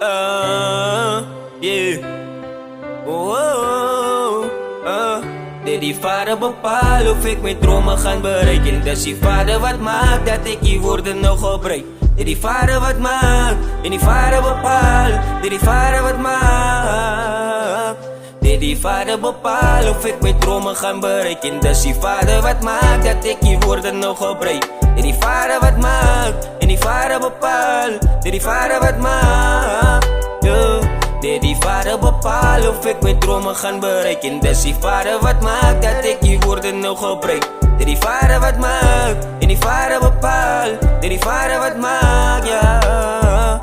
Yeah. Dit die vader bepaal of ik mijn dromen gaan bereiken. Dat is die vader wat maakt dat ik die woorden nog gebruik. Dit die vader wat maakt en die vader bepaalt. Dit die vader wat maakt. Dit die vader bepaal of ik mijn dromen gaan bereiken. Dat is die vader wat maakt dat ik die woorden nog gebruik. Dit die vader wat maakt en die vader bepaalt. Dit die vader wat maakt. Dit die vader bepaal of ik mijn dromen gaan bereiken. Dat is die vader wat maakt dat ik die woorden nog gebruik. Dit die vader wat maakt en die vader bepaalt. Dit die vader wat maakt, ja.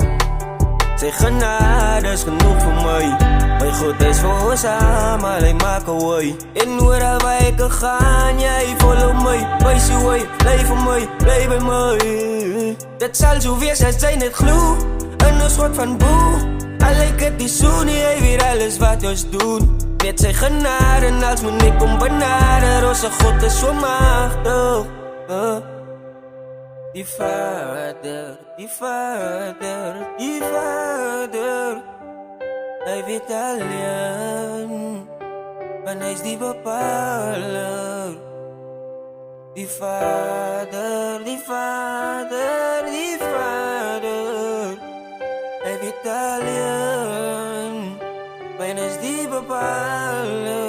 Zijn genade is genoeg voor mij. Mijn God is voor ons allemaal, hij maakt een way. En overal waar ik kan gaan, jij follow mij. Wees je way, blijf voor mij, blijf bij mij. Dat zal zo wees als zij net gloe. Een soort van boe. Al lijkt het niet zo, niet hij weet alles wat ons doen. Net zijn genade en als me niet kom benaderen. Onze God is zo machtig. Die vader, die vader, die vader. Hij weet alleen, maar hij is die bepaler. Die vader, die vader, die vader. Hij weet alleen, maar hij is die bepaler.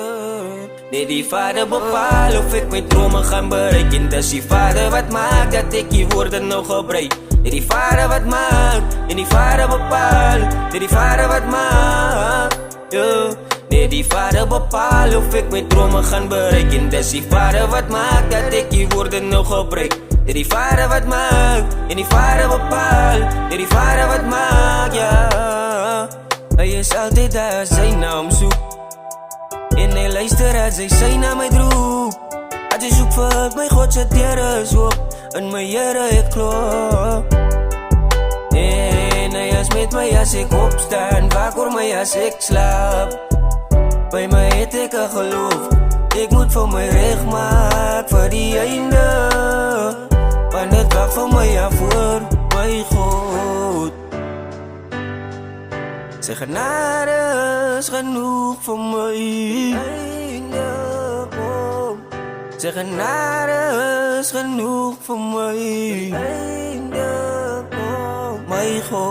Nee, die vader bepaalt of ik mijn dromen gaan bereiken. Dat is die vader wat maakt dat ik die woorden nog gebruik. Nee, die vader wat maakt en die vader bepaalt. Nee, die vader wat maakt, yeah. Nee, die vader bepaalt of ik mijn dromen gaan bereiken. Dat is die vader wat maakt dat ik die woorden nog gebruik. Nee, die vader wat maakt en die vader bepaalt. Nee, die vader wat maakt, ja. Hij is altijd daar als hij naar hem zoekt. En hij luistert als hij zijn naar mij droeg. Als hij zoekt voor mijn God zet Heere is op. En mijn Heere ik klopt. En hij is met mij als ik opsta. Vaak voor mij als ik slaap. Bij mij het ik een geloof. Ik moet voor mij recht maken voor die einde. Want het wacht voor mij af voor mijn God. Zijn genade is genoeg voor mij. Zijn genade is genoeg voor mij. Mijn God.